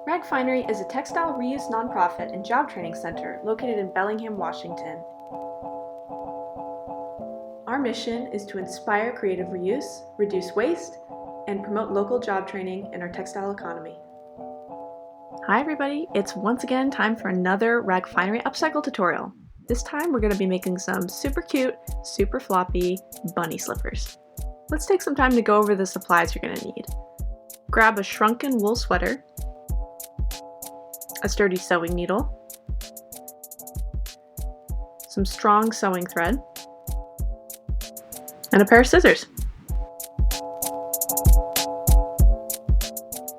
Ragfinery is a textile reuse nonprofit and job training center located in Bellingham, Washington. Our mission is to inspire creative reuse, reduce waste, and promote local job training in our textile economy. Hi everybody, it's once again time for another Ragfinery Upcycled tutorial. This time we're going to be making some super cute, super floppy bunny slippers. Let's take some time to go over the supplies you're going to need. Grab a shrunken wool sweater, a sturdy sewing needle, some strong sewing thread, and a pair of scissors.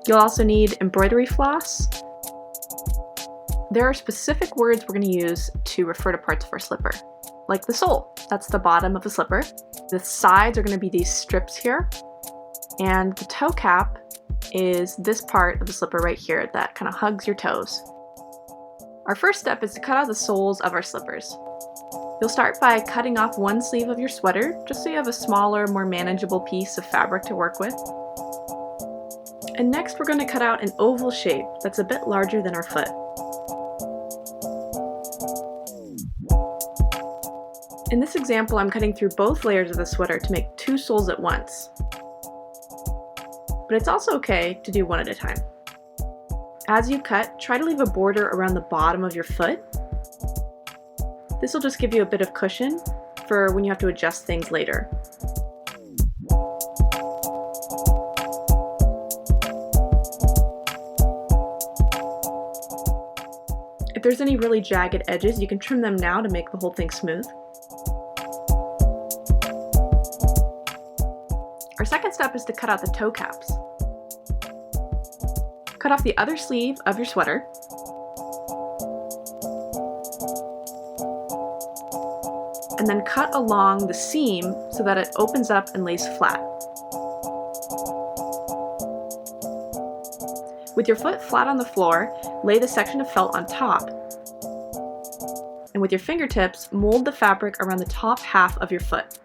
You'll also need embroidery floss. There are specific words we're going to use to refer to parts of our slipper, like the sole. That's the bottom of the slipper. The sides are going to be these strips here, and the toe cap is this part of the slipper right here that kind of hugs your toes. Our first step is to cut out the soles of our slippers. You'll start by cutting off one sleeve of your sweater, just so you have a smaller, more manageable piece of fabric to work with. And next we're going to cut out an oval shape that's a bit larger than our foot. In this example, I'm cutting through both layers of the sweater to make two soles at once. But it's also okay to do one at a time. As you cut, try to leave a border around the bottom of your foot. This will just give you a bit of cushion for when you have to adjust things later. If there's any really jagged edges, you can trim them now to make the whole thing smooth. Our second step is to cut out the toe caps. Cut off the other sleeve of your sweater. And then cut along the seam so that it opens up and lays flat. With your foot flat on the floor, lay the section of felt on top. And with your fingertips, mold the fabric around the top half of your foot.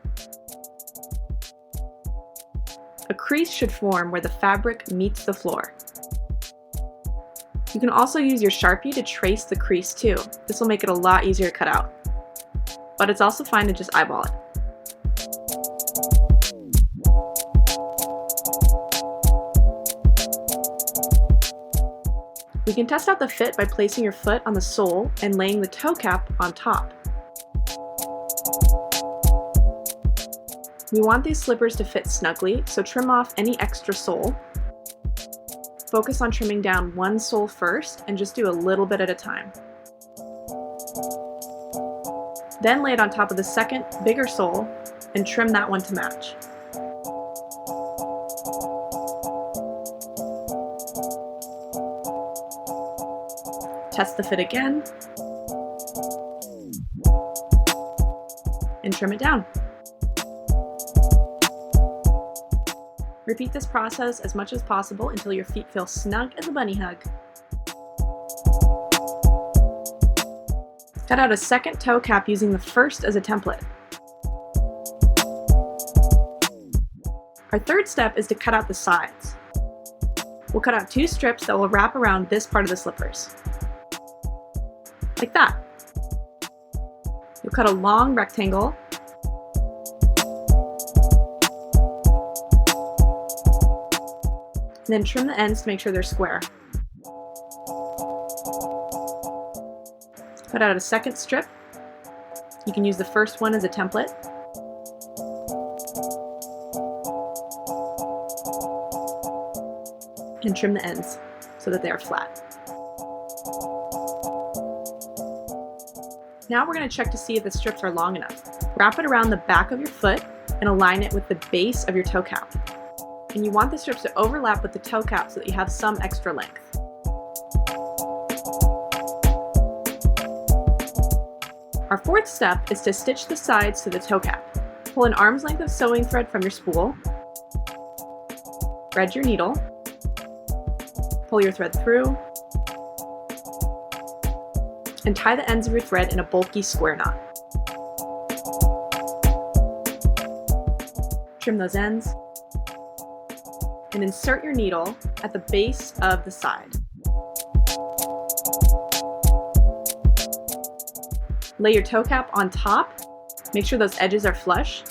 A crease should form where the fabric meets the floor. You can also use your Sharpie to trace the crease too. This will make it a lot easier to cut out. But it's also fine to just eyeball it. You can test out the fit by placing your foot on the sole and laying the toe cap on top. We want these slippers to fit snugly, so trim off any extra sole. Focus on trimming down one sole first and just do a little bit at a time. Then lay it on top of the second, bigger sole and trim that one to match. Test the fit again and trim it down. Repeat this process as much as possible until your feet feel snug as a bunny hug. Cut out a second toe cap using the first as a template. Our third step is to cut out the sides. We'll cut out two strips that will wrap around this part of the slippers. Like that. You'll cut a long rectangle and then trim the ends to make sure they're square. Cut out a second strip. You can use the first one as a template. And trim the ends so that they are flat. Now we're going to check to see if the strips are long enough. Wrap it around the back of your foot and align it with the base of your toe cap. And you want the strips to overlap with the toe cap so that you have some extra length. Our fourth step is to stitch the sides to the toe cap. Pull an arm's length of sewing thread from your spool, thread your needle, pull your thread through, and tie the ends of your thread in a bulky square knot. Trim those ends, and insert your needle at the base of the side. Lay your toe cap on top. Make sure those edges are flush.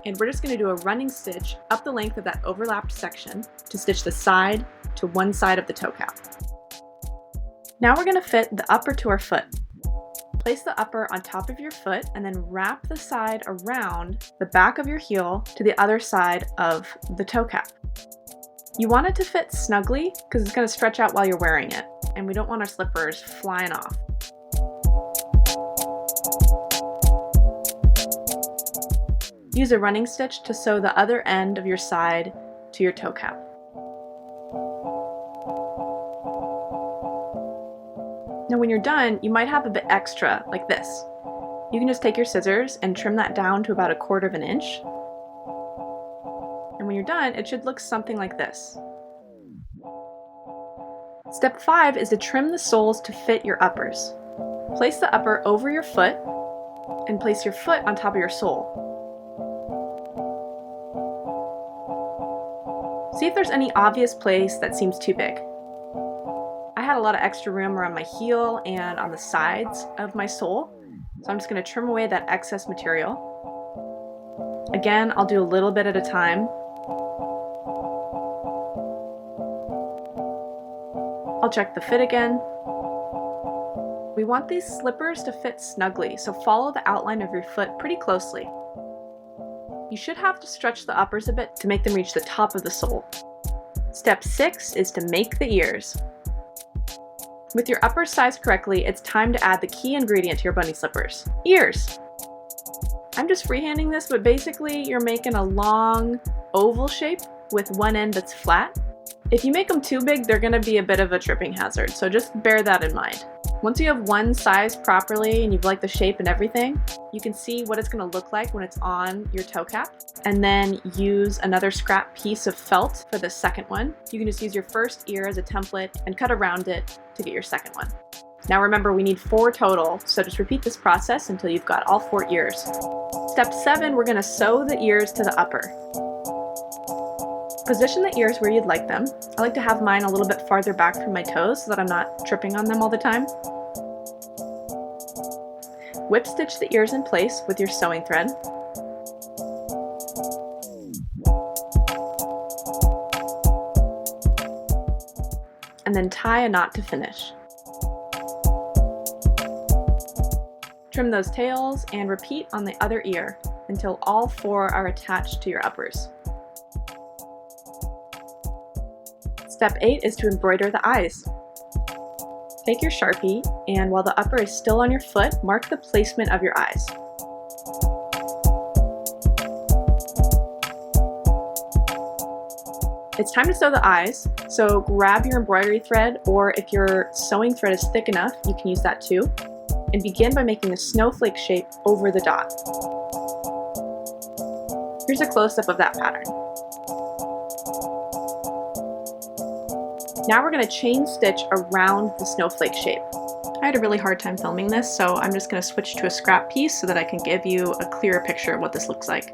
And we're just going to do a running stitch up the length of that overlapped section to stitch the side to one side of the toe cap. Now we're going to fit the upper to our foot. Place the upper on top of your foot and then wrap the side around the back of your heel to the other side of the toe cap. You want it to fit snugly because it's going to stretch out while you're wearing it, and we don't want our slippers flying off. Use a running stitch to sew the other end of your side to your toe cap. Now when you're done, you might have a bit extra, like this. You can just take your scissors and trim that down to about 1/4 inch. And when you're done, it should look something like this. Step 5 is to trim the soles to fit your uppers. Place the upper over your foot and place your foot on top of your sole. See if there's any obvious place that seems too big. I had a lot of extra room around my heel and on the sides of my sole, so I'm just going to trim away that excess material. Again, I'll do a little bit at a time. I'll check the fit again. We want these slippers to fit snugly, so follow the outline of your foot pretty closely. You should have to stretch the uppers a bit to make them reach the top of the sole. Step 6 is to make the ears. With your uppers sized correctly, it's time to add the key ingredient to your bunny slippers: ears. I'm just freehanding this, but basically you're making a long oval shape with one end that's flat. If you make them too big, they're going to be a bit of a tripping hazard, so just bear that in mind. Once you have one sized properly and you've liked the shape and everything, you can see what it's going to look like when it's on your toe cap, and then use another scrap piece of felt for the second one. You can just use your first ear as a template and cut around it to get your second one. Now remember, we need 4 total, so just repeat this process until you've got all 4 ears. Step 7, we're going to sew the ears to the upper. Position the ears where you'd like them. I like to have mine a little bit farther back from my toes so that I'm not tripping on them all the time. Whip stitch the ears in place with your sewing thread. And then tie a knot to finish. Trim those tails and repeat on the other ear until all 4 are attached to your uppers. Step 8 is to embroider the eyes. Take your Sharpie, and while the upper is still on your foot, mark the placement of your eyes. It's time to sew the eyes, so grab your embroidery thread, or if your sewing thread is thick enough, you can use that too, and begin by making a snowflake shape over the dot. Here's a close-up of that pattern. Now we're going to chain stitch around the snowflake shape. I had a really hard time filming this, so I'm just going to switch to a scrap piece so that I can give you a clearer picture of what this looks like.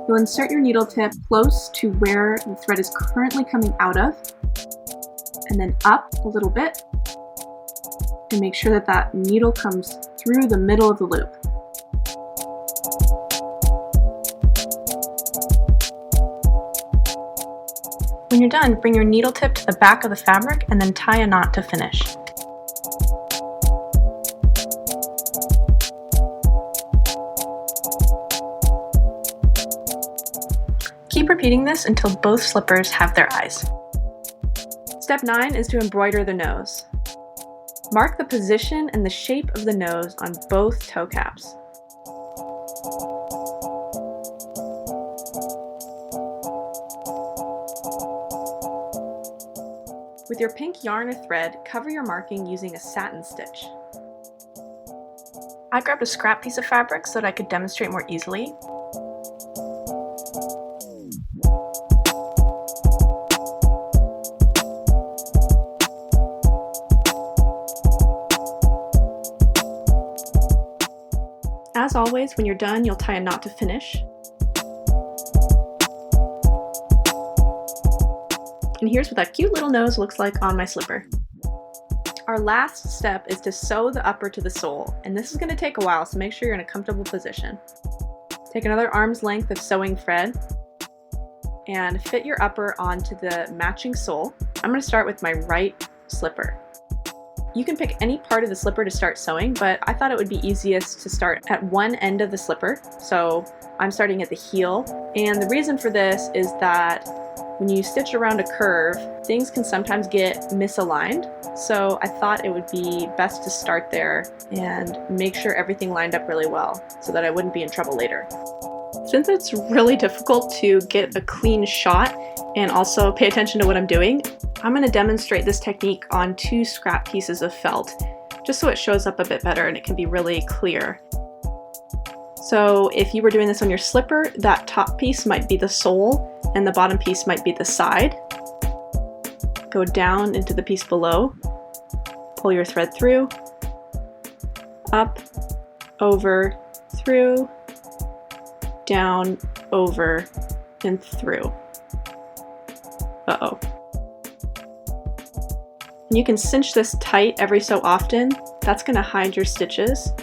You'll insert your needle tip close to where the thread is currently coming out of, and then up a little bit, and make sure that that needle comes through the middle of the loop. When you're done, bring your needle tip to the back of the fabric and then tie a knot to finish. Keep repeating this until both slippers have their eyes. Step 9 is to embroider the nose. Mark the position and the shape of the nose on both toe caps. With your pink yarn or thread, cover your marking using a satin stitch. I grabbed a scrap piece of fabric so that I could demonstrate more easily. As always, when you're done, you'll tie a knot to finish. And here's what that cute little nose looks like on my slipper. Our last step is to sew the upper to the sole, and this is going to take a while, so make sure you're in a comfortable position. Take another arm's length of sewing thread and fit your upper onto the matching sole. I'm going to start with my right slipper. You can pick any part of the slipper to start sewing, but I thought it would be easiest to start at one end of the slipper, so I'm starting at the heel. And the reason for this is that when you stitch around a curve, things can sometimes get misaligned. So I thought it would be best to start there and make sure everything lined up really well so that I wouldn't be in trouble later. Since it's really difficult to get a clean shot and also pay attention to what I'm doing, I'm going to demonstrate this technique on 2 scrap pieces of felt, just so it shows up a bit better and it can be really clear. So if you were doing this on your slipper, that top piece might be the sole and the bottom piece might be the side. Go down into the piece below, pull your thread through, up, over, through, down, over, and through. Uh-oh. And you can cinch this tight every so often. That's going to hide your stitches.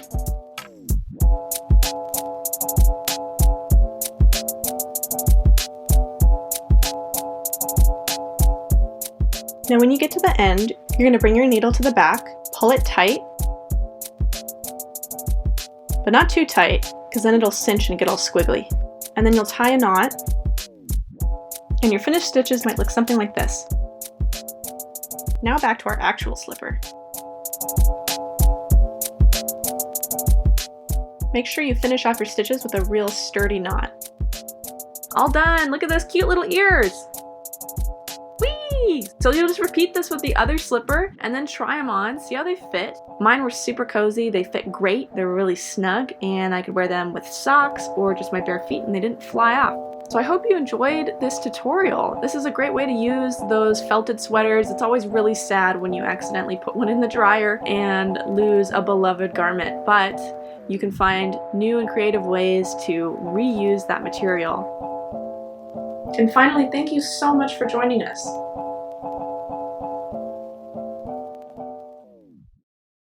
Now when you get to the end, you're going to bring your needle to the back, pull it tight, but not too tight, because then it'll cinch and get all squiggly. And then you'll tie a knot, and your finished stitches might look something like this. Now back to our actual slipper. Make sure you finish off your stitches with a real sturdy knot. All done! Look at those cute little ears! Whee! So you'll just repeat this with the other slipper and then try them on, see how they fit. Mine were super cozy, they fit great, they were really snug, and I could wear them with socks or just my bare feet and they didn't fly off. So I hope you enjoyed this tutorial. This is a great way to use those felted sweaters. It's always really sad when you accidentally put one in the dryer and lose a beloved garment, but you can find new and creative ways to reuse that material. And finally, thank you so much for joining us.